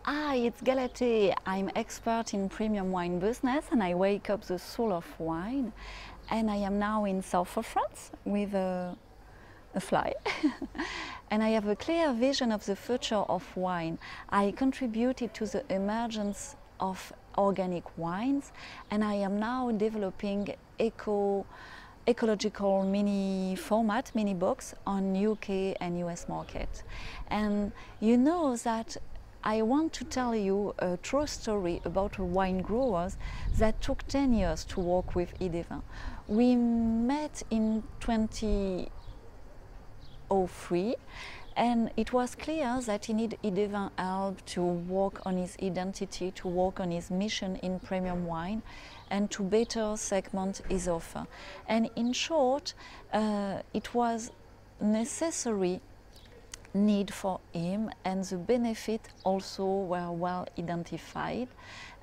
Hi, it's Galatée. I'm expert in premium wine business and I wake up the soul of wine. And I am now in south of France with a fly. And I have a clear vision of the future of wine. I contributed to the emergence of organic wines and I am now developing ecological mini format, mini box on UK and US market. And you know that I want to tell you a true story about wine growers that took 10 years to work with evoke. We met in 2003 and it was clear that he needed evoke help to work on his identity, to work on his mission in premium wine and to better segment his offer. And in short, it was necessary need for him and the benefit also were well identified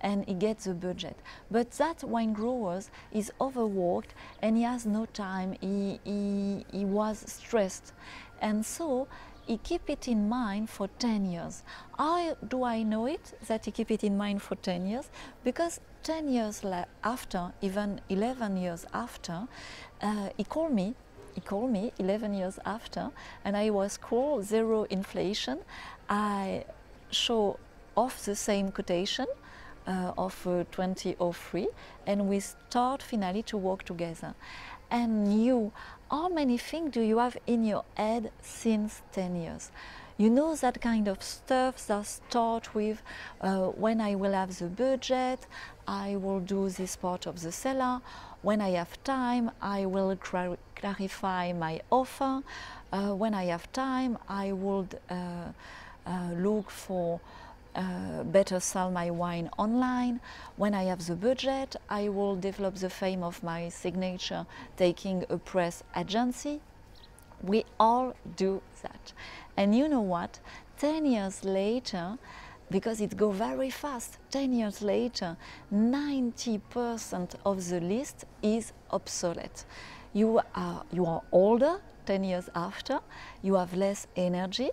and he gets the budget. But that wine growers is overworked and he has no time, he was stressed. And so he keep it in mind for 10 years. How do I know it, that he keep it in mind for 10 years? Because 10 years after, even 11 years after, he called me 11 years after, and I was called zero inflation. I show off the same quotation of 2003 and we start finally to work together. And you, how many things do you have in your head since 10 years? You know that kind of stuff that start with when I will have the budget, I will do this part of the cellar. When I have time, I will clarify my offer. When I have time, I would look for better sell my wine online. When I have the budget, I will develop the fame of my signature, taking a press agency. We all do that. And you know what? 10 years later, because it goes very fast, 10 years later, 90% of the list is obsolete. You are older 10 years after, you have less energy,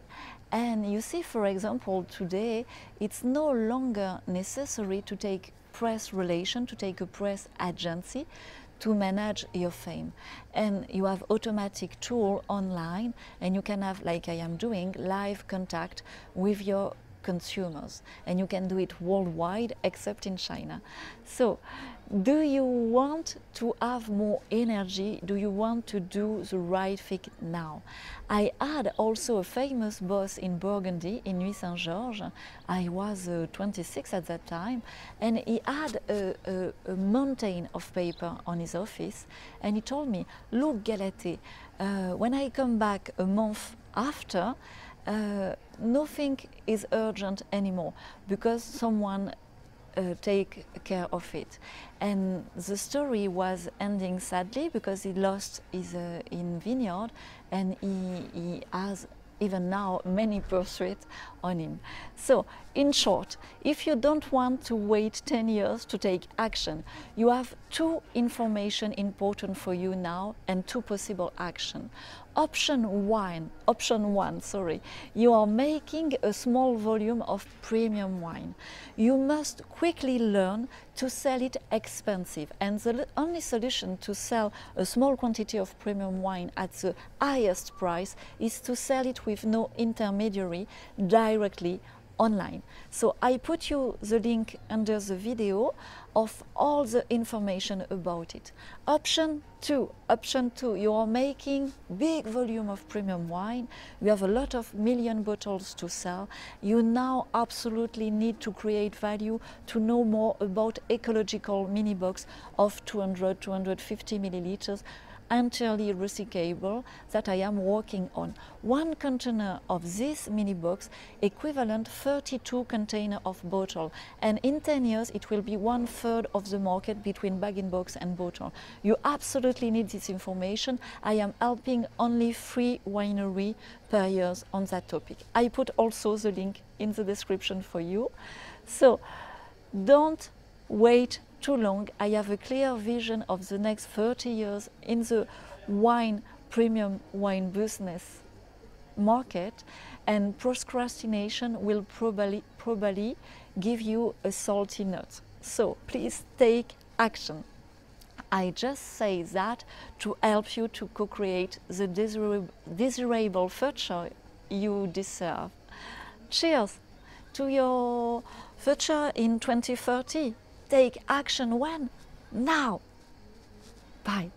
and you see, for example, today, it's no longer necessary to take press relation, to take a press agency, to manage your fame. And you have automatic tool online and you can have, like I am doing, live contact with your consumers and you can do it worldwide except in China. So do you want to have more energy? Do you want to do the right thing now? I had also a famous boss in Burgundy, in Nuit Saint-Georges. I was 26 at that time, and he had a mountain of paper on his office, and he told me, look Galatée, when I come back a month after, nothing is urgent anymore because someone take care of it. And the story was ending sadly because he lost his in vineyard and he has even now many pursuits on him. So in short, if you don't want to wait 10 years to take action, you have two information important for you now and two possible action. Option one, you are making a small volume of premium wine. You must quickly learn to sell it expensive, and the only solution to sell a small quantity of premium wine at the highest price is to sell it with no intermediary directly online. So I put you the link under the video of all the information about it. Option two, you are making big volume of premium wine. You have a lot of million bottles to sell. You now absolutely need to create value to know more about ecological mini box of 200-250 milliliters entirely recyclable that I am working on. One container of this mini box equivalent 32 container of bottle, and in 10 years it will be 1/3 of the market between bag-in-box and bottle. You absolutely need this information. I am helping only 3 wineries per year on that topic. I put also the link in the description for you. So don't wait too long. I have a clear vision of the next 30 years in the premium wine business market, and procrastination will probably give you a salty nut. So please take action. I just say that to help you to co-create the desirable future you deserve. Cheers to your future in 2030. Take action when? Now. Bye.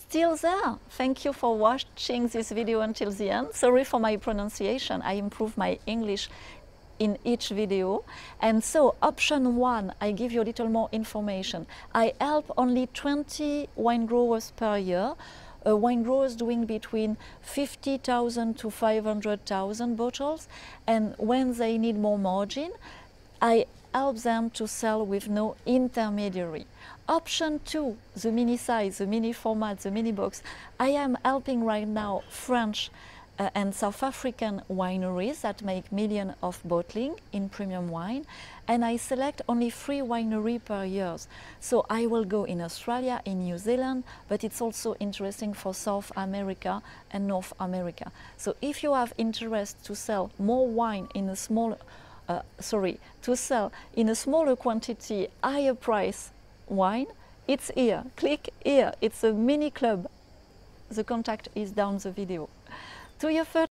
Still there. Thank you for watching this video until the end. Sorry for my pronunciation. I improve my English in each video. And so option 1, I give you a little more information. I help only 20 wine growers per year. Wine growers doing between 50,000 to 500,000 bottles. And when they need more margin, I help them to sell with no intermediary. Option 2, the mini size, the mini format, the mini box. I am helping right now French and South African wineries that make millions of bottling in premium wine, and I select only 3 wineries per year. So I will go in Australia, in New Zealand, but it's also interesting for South America and North America. So if you have interest to sell more wine in a small to sell in a smaller quantity, higher price wine, it's here. Click here. It's a mini club. The contact is down the video. To your first